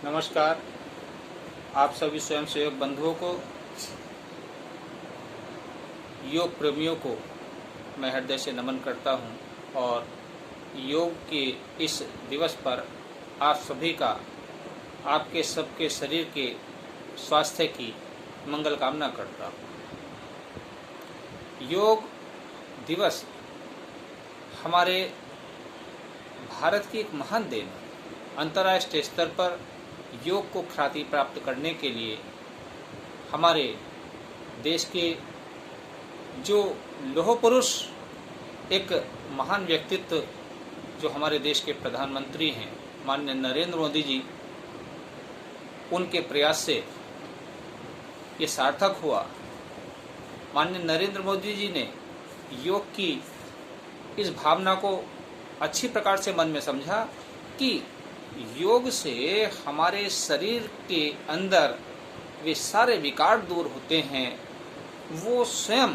नमस्कार। आप सभी स्वयंसेवक बंधुओं को, योग प्रेमियों को मैं हृदय से नमन करता हूं और योग के इस दिवस पर आप सभी का, आपके सबके शरीर के स्वास्थ्य की मंगल कामना करता हूं। योग दिवस हमारे भारत की एक महान देन है। अंतर्राष्ट्रीय स्तर पर योग को ख्याति प्राप्त करने के लिए हमारे देश के जो लौह पुरुष, एक महान व्यक्तित्व जो हमारे देश के प्रधानमंत्री हैं माननीय नरेंद्र मोदी जी, उनके प्रयास से ये सार्थक हुआ। माननीय नरेंद्र मोदी जी ने योग की इस भावना को अच्छी प्रकार से मन में समझा कि योग से हमारे शरीर के अंदर वे सारे विकार दूर होते हैं। वो स्वयं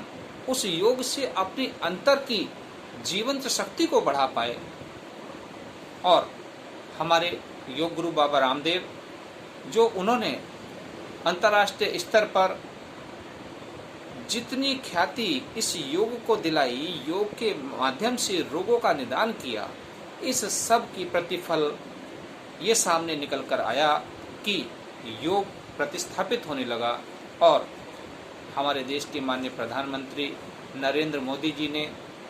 उस योग से अपनी अंतर की जीवंत शक्ति को बढ़ा पाए। और हमारे योग गुरु बाबा रामदेव, जो उन्होंने अंतर्राष्ट्रीय स्तर पर जितनी ख्याति इस योग को दिलाई, योग के माध्यम से रोगों का निदान किया, इस सब की प्रतिफल ये सामने निकल कर आया कि योग प्रतिस्थापित होने लगा। और हमारे देश के माननीय प्रधानमंत्री नरेंद्र मोदी जी ने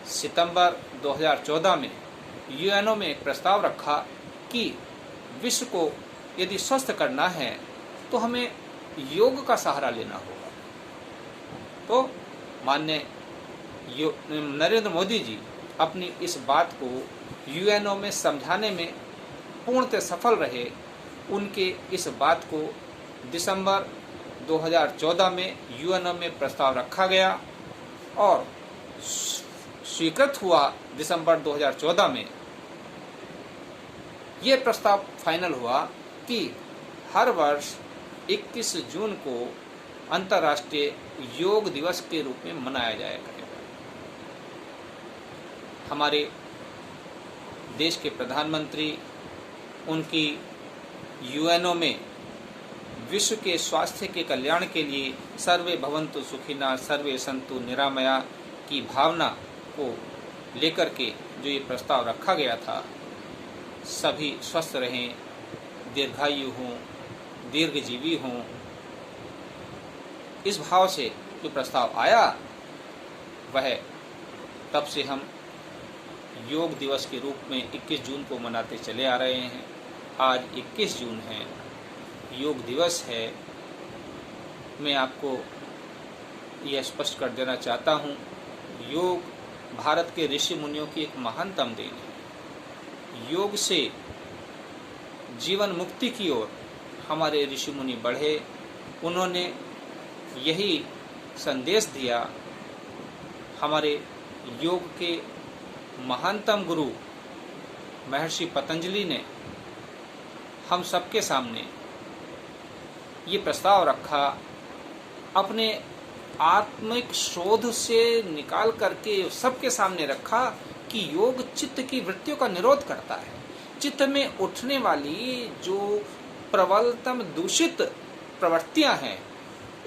सितंबर 2014 में यूएनओ में एक प्रस्ताव रखा कि विश्व को यदि स्वस्थ करना है तो हमें योग का सहारा लेना होगा। तो माननीय नरेंद्र मोदी जी अपनी इस बात को यूएनओ में समझाने में पूर्णतः सफल रहे। उनके इस बात को दिसंबर 2014 में यूएनओ में प्रस्ताव रखा गया और स्वीकृत हुआ। दिसंबर 2014 में ये प्रस्ताव फाइनल हुआ कि हर वर्ष 21 जून को अंतर्राष्ट्रीय योग दिवस के रूप में मनाया जाया करेगा। हमारे देश के प्रधानमंत्री, उनकी यूएनओ में विश्व के स्वास्थ्य के कल्याण के लिए सर्वे भवन्तु सुखिनः सर्वे सन्तु निरामया की भावना को लेकर के जो ये प्रस्ताव रखा गया था, सभी स्वस्थ रहें, दीर्घायु हों, दीर्घजीवी हों, इस भाव से जो प्रस्ताव आया, वह तब से हम योग दिवस के रूप में 21 जून को मनाते चले आ रहे हैं। आज 21 जून है, योग दिवस है। मैं आपको यह स्पष्ट कर देना चाहता हूँ, योग भारत के ऋषि मुनियों की एक महानतम देन है। योग से जीवन मुक्ति की ओर हमारे ऋषि मुनि बढ़े। उन्होंने यही संदेश दिया। हमारे योग के महानतम गुरु महर्षि पतंजलि ने हम सबके सामने ये प्रस्ताव रखा, अपने आत्मिक शोध से निकाल करके सबके सामने रखा कि योग चित्त की वृत्तियों का निरोध करता है। चित्त में उठने वाली जो प्रबलतम दूषित प्रवृत्तियां हैं,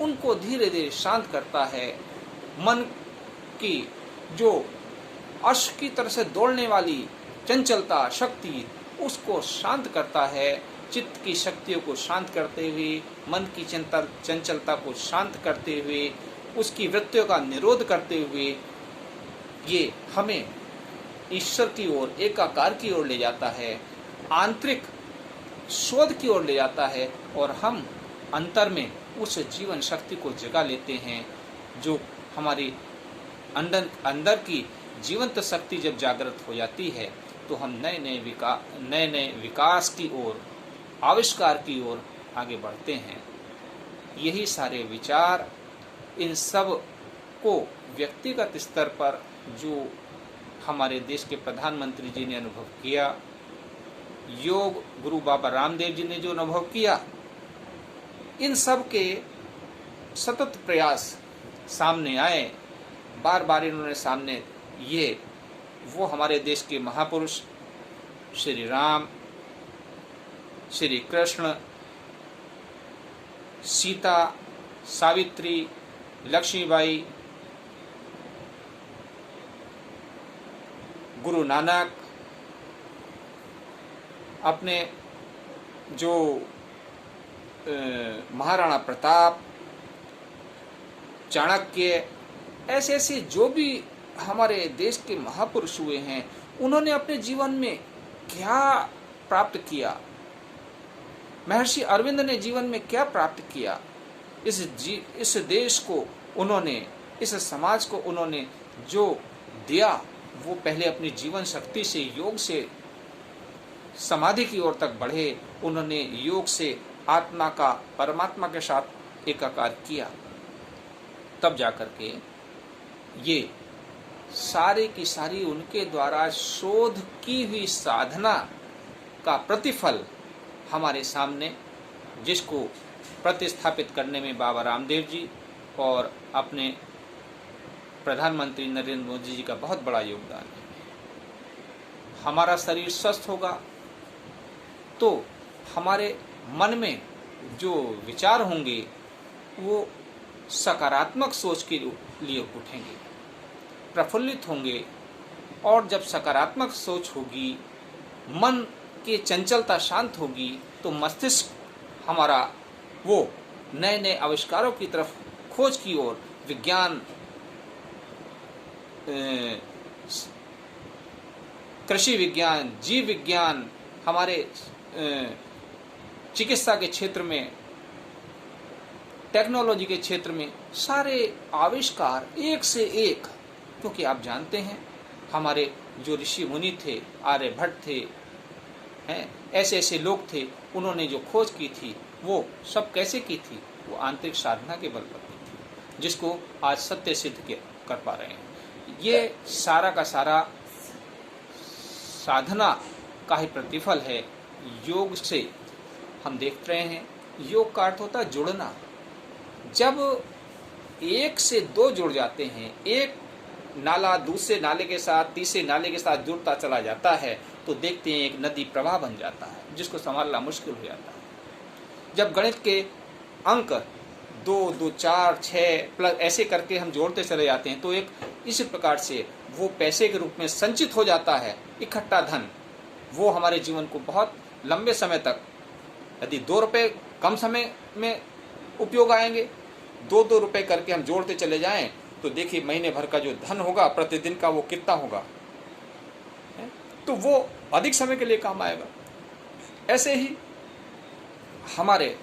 उनको धीरे धीरे शांत करता है। मन की जो अश्व की तरह से दौड़ने वाली चंचलता शक्ति, उसको शांत करता है। चित्त की शक्तियों को शांत करते हुए, मन की चंचलता को शांत करते हुए, उसकी वृत्तियों का निरोध करते हुए, ये हमें ईश्वर की ओर, एकाकार की ओर ले जाता है, आंतरिक शोध की ओर ले जाता है और हम अंतर में उस जीवन शक्ति को जगा लेते हैं। जो हमारी अंदर की जीवंत शक्ति जब जागृत हो जाती है तो हम नए नए विकास की ओर, आविष्कार की ओर आगे बढ़ते हैं। यही सारे विचार, इन सब को व्यक्तिगत स्तर पर जो हमारे देश के प्रधानमंत्री जी ने अनुभव किया, योग गुरु बाबा रामदेव जी ने जो अनुभव किया, इन सब के सतत प्रयास सामने आए। बार बार इन्होंने सामने ये वो हमारे देश के महापुरुष श्री राम, श्री कृष्ण, सीता, सावित्री, लक्ष्मीबाई, गुरु नानक, अपने जो महाराणा प्रताप, चाणक्य, ऐसे ऐसे जो भी हमारे देश के महापुरुष हुए हैं, उन्होंने अपने जीवन में क्या प्राप्त किया, महर्षि अरविंद ने जीवन में क्या प्राप्त किया, इस देश को उन्होंने, इस समाज को उन्होंने जो दिया, वो पहले अपनी जीवन शक्ति से, योग से समाधि की ओर तक बढ़े। उन्होंने योग से आत्मा का परमात्मा के साथ एकाकार किया, तब जाकर के ये सारी की सारी उनके द्वारा शोध की हुई साधना का प्रतिफल हमारे सामने, जिसको प्रतिस्थापित करने में बाबा रामदेव जी और अपने प्रधानमंत्री नरेंद्र मोदी जी का बहुत बड़ा योगदान है। हमारा शरीर स्वस्थ होगा तो हमारे मन में जो विचार होंगे वो सकारात्मक सोच के लिए उठेंगे, प्रफुल्लित होंगे, और जब सकारात्मक सोच होगी, मन की चंचलता शांत होगी, तो मस्तिष्क हमारा वो नए नए आविष्कारों की तरफ, खोज की ओर, विज्ञान, कृषि विज्ञान, जीव विज्ञान, हमारे चिकित्सा के क्षेत्र में, टेक्नोलॉजी के क्षेत्र में सारे आविष्कार एक से एक, क्योंकि आप जानते हैं हमारे जो ऋषि मुनि थे, आर्यभट्ट थे, हैं, ऐसे ऐसे लोग थे, उन्होंने जो खोज की थी वो सब कैसे की थी, वो आंतरिक साधना के बल पर की थी, जिसको आज सत्य सिद्ध कर पा रहे हैं। ये सारा का सारा साधना का ही प्रतिफल है। योग से हम देख रहे हैं, योग का अर्थ होता है जुड़ना। जब एक से दो जुड़ जाते हैं, एक नाला दूसरे नाले के साथ, तीसरे नाले के साथ जुड़ता चला जाता है, तो देखते हैं एक नदी प्रवाह बन जाता है, जिसको संभालना मुश्किल हो जाता है। जब गणित के अंक 2, 2, 4, 6 प्लस ऐसे करके हम जोड़ते चले जाते हैं, तो एक इसी प्रकार से वो पैसे के रूप में संचित हो जाता है, इकट्ठा धन। वो हमारे जीवन को बहुत लंबे समय तक, यदि 2 रुपये कम समय में उपयोग आएंगे, 2-2 रुपये करके हम जोड़ते चले जाएं, तो देखिए महीने भर का जो धन होगा प्रतिदिन का, वो कितना होगा, तो वो अधिक समय के लिए काम आएगा। ऐसे ही हमारे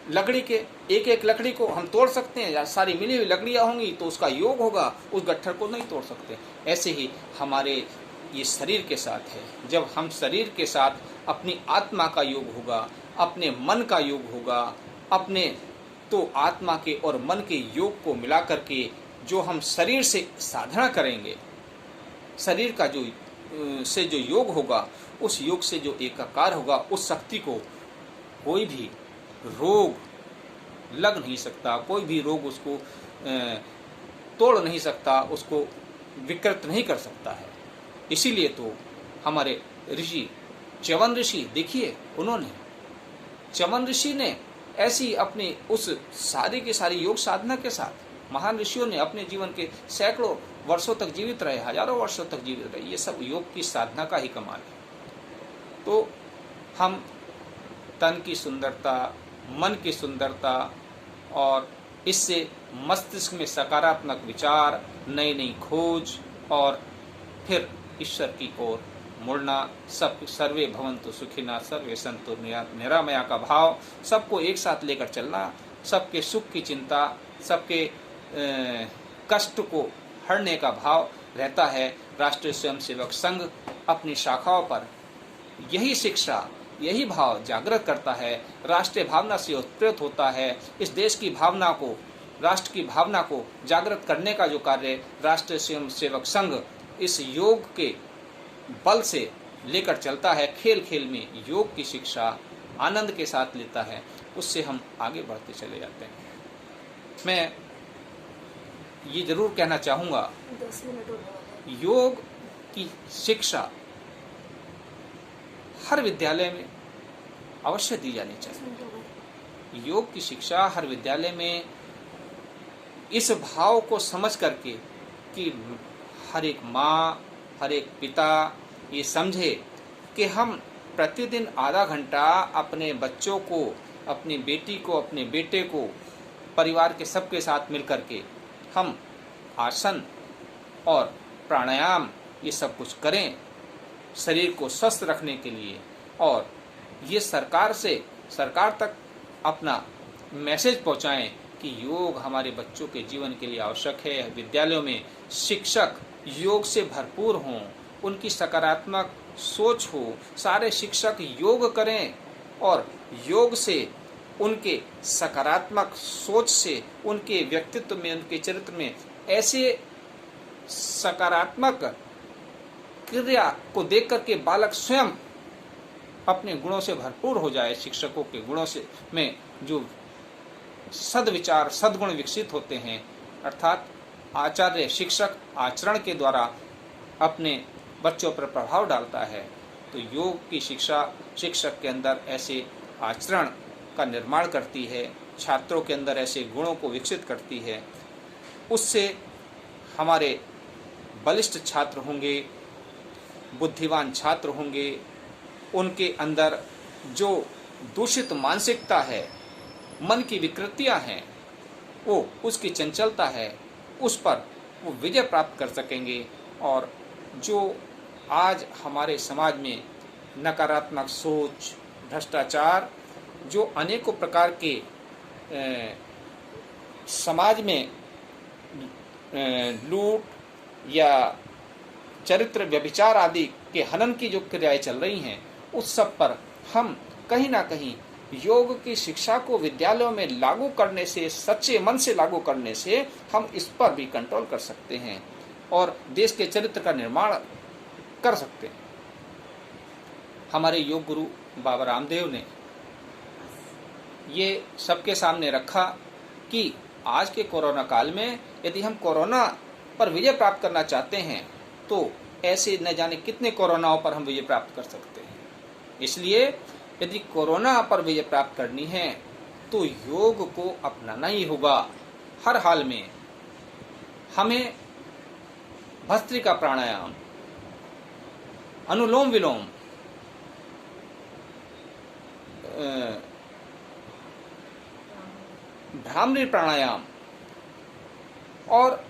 लकड़ी के एक एक लकड़ी को हम तोड़ सकते हैं, या सारी मिली हुई लकड़ियाँ होंगी तो उसका योग होगा, उस गट्ठर को नहीं तोड़ सकते। ऐसे ही हमारे ये शरीर के साथ है। जब हम शरीर के साथ अपनी आत्मा का योग होगा, अपने मन का योग होगा, अपने तो आत्मा के और मन के योग को मिला करके जो हम शरीर से साधना करेंगे, शरीर का जो योग होगा, उस योग से जो एकाकार होगा, उस शक्ति को कोई भी रोग लग नहीं सकता, कोई भी रोग उसको तोड़ नहीं सकता, उसको विकृत नहीं कर सकता है। इसीलिए तो हमारे ऋषि, च्यवन ऋषि, देखिए उन्होंने, च्यवन ऋषि ने ऐसी अपनी उस सारी की सारी योग साधना के साथ, महान ऋषियों ने अपने जीवन के सैकड़ों वर्षों तक जीवित रहे, हजारों वर्षों तक जीवित रहे। ये सब योग की साधना का ही कमाल है। तो हम तन की सुंदरता, मन की सुंदरता, और इससे मस्तिष्क में सकारात्मक विचार, नई नई खोज, और फिर ईश्वर की ओर मुड़ना, सब सर्वे भवन्तु सुखिनः सर्वे सन्तु निरामया का भाव, सबको एक साथ लेकर चलना, सबके सुख की चिंता, सबके कष्ट को हरने का भाव रहता है। राष्ट्रीय स्वयंसेवक संघ अपनी शाखाओं पर यही शिक्षा, यही भाव जागृत करता है, राष्ट्रीय भावना से उत्प्रेरित होता है। इस देश की भावना को, राष्ट्र की भावना को जागृत करने का जो कार्य राष्ट्रीय स्वयंसेवक संघ इस योग के बल से लेकर चलता है, खेल खेल में योग की शिक्षा आनंद के साथ लेता है, उससे हम आगे बढ़ते चले जाते हैं। मैं ये जरूर कहना चाहूँगा, 10 मिनट होने वाले हैं। योग की शिक्षा हर विद्यालय में अवश्य दी जानी चाहिए। योग की शिक्षा हर विद्यालय में इस भाव को समझ करके कि हर एक माँ, हर एक पिता ये समझे कि हम प्रतिदिन आधा घंटा अपने बच्चों को, अपनी बेटी को, अपने बेटे को, परिवार के सबके साथ मिलकर के हम आसन और प्राणायाम ये सब कुछ करें शरीर को स्वस्थ रखने के लिए। और ये सरकार तक अपना मैसेज पहुंचाएं कि योग हमारे बच्चों के जीवन के लिए आवश्यक है। विद्यालयों में शिक्षक योग से भरपूर हों, उनकी सकारात्मक सोच हो, सारे शिक्षक योग करें और योग से, उनके सकारात्मक सोच से, उनके व्यक्तित्व में, उनके चरित्र में ऐसे सकारात्मक क्रिया को देख करके बालक स्वयं अपने गुणों से भरपूर हो जाए। शिक्षकों के गुणों से में जो सद्विचार, सद्गुण विकसित होते हैं, अर्थात आचार्य शिक्षक आचरण के द्वारा अपने बच्चों पर प्रभाव डालता है। तो योग की शिक्षा शिक्षक के अंदर ऐसे आचरण का निर्माण करती है, छात्रों के अंदर ऐसे गुणों को विकसित करती है। उससे हमारे बलिष्ठ छात्र होंगे, बुद्धिमान छात्र होंगे, उनके अंदर जो दूषित मानसिकता है, मन की विकृतियां हैं, वो उसकी चंचलता है, उस पर वो विजय प्राप्त कर सकेंगे। और जो आज हमारे समाज में नकारात्मक सोच, भ्रष्टाचार, जो अनेकों प्रकार के समाज में लूट या चरित्र व्यभिचार आदि के हनन की जो क्रियाएं चल रही हैं, उस सब पर हम कहीं ना कहीं योग की शिक्षा को विद्यालयों में लागू करने से, सच्चे मन से लागू करने से हम इस पर भी कंट्रोल कर सकते हैं और देश के चरित्र का निर्माण कर सकते हैं। हमारे योग गुरु बाबा रामदेव ने ये सबके सामने रखा कि आज के कोरोना काल में यदि हम कोरोना पर विजय प्राप्त करना चाहते हैं तो ऐसे न जाने कितने कोरोनाओं पर हम विजय प्राप्त कर सकते हैं। इसलिए यदि कोरोना पर विजय प्राप्त करनी है तो योग को अपनाना ही होगा। हर हाल में हमें भस्त्रिका प्राणायाम, अनुलोम विलोम, भ्रामरी प्राणायाम और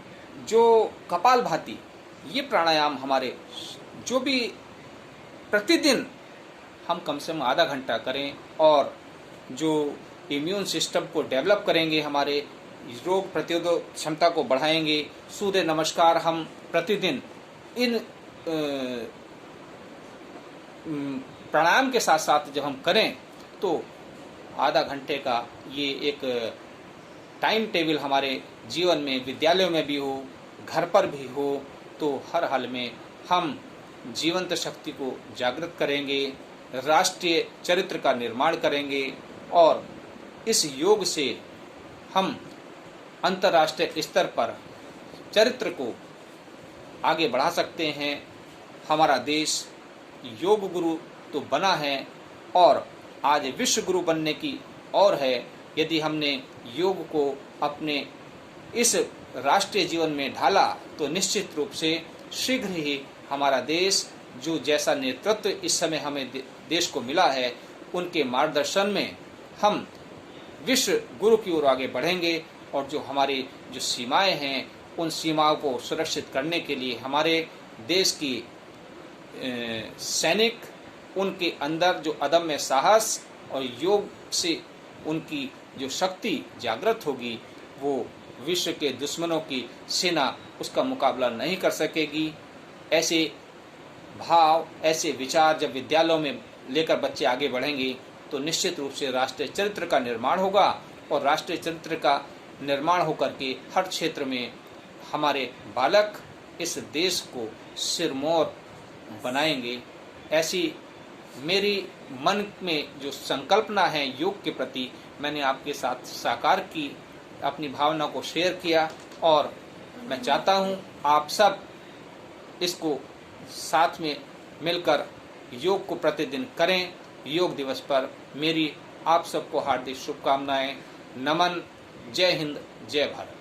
जो कपालभाति, ये प्राणायाम हमारे जो भी प्रतिदिन हम कम से कम आधा घंटा करें और जो इम्यून सिस्टम को डेवलप करेंगे, हमारे रोग प्रतिरोधक क्षमता को बढ़ाएंगे। सूर्य नमस्कार हम प्रतिदिन इन प्राणायाम के साथ साथ जब हम करें तो आधा घंटे का ये एक टाइम टेबल हमारे जीवन में, विद्यालयों में भी हो, घर पर भी हो, तो हर हाल में हम जीवंत शक्ति को जागृत करेंगे, राष्ट्रीय चरित्र का निर्माण करेंगे और इस योग से हम अंतर्राष्ट्रीय स्तर पर चरित्र को आगे बढ़ा सकते हैं। हमारा देश योग गुरु तो बना है और आज विश्व गुरु बनने की ओर है। यदि हमने योग को अपने इस राष्ट्रीय जीवन में ढाला तो निश्चित रूप से शीघ्र ही हमारा देश, जो जैसा नेतृत्व इस समय हमें देश को मिला है, उनके मार्गदर्शन में हम विश्व गुरु की ओर आगे बढ़ेंगे और जो हमारी जो सीमाएं हैं, उन सीमाओं को सुरक्षित करने के लिए हमारे देश की सैनिक, उनके अंदर जो अदम्य साहस और योग से उनकी जो शक्ति जागृत होगी, वो विश्व के दुश्मनों की सेना उसका मुकाबला नहीं कर सकेगी। ऐसे भाव, ऐसे विचार जब विद्यालयों में लेकर बच्चे आगे बढ़ेंगे तो निश्चित रूप से राष्ट्रीय चरित्र का निर्माण होगा और राष्ट्रीय चरित्र का निर्माण होकर के हर क्षेत्र में हमारे बालक इस देश को सिरमौर बनाएंगे। ऐसी मेरी मन में जो संकल्पना है योग के प्रति, मैंने आपके साथ साकार की, अपनी भावना को शेयर किया और मैं चाहता हूँ आप सब इसको साथ में मिलकर योग को प्रतिदिन करें। योग दिवस पर मेरी आप सबको हार्दिक शुभकामनाएं। नमन। जय हिंद, जय भारत।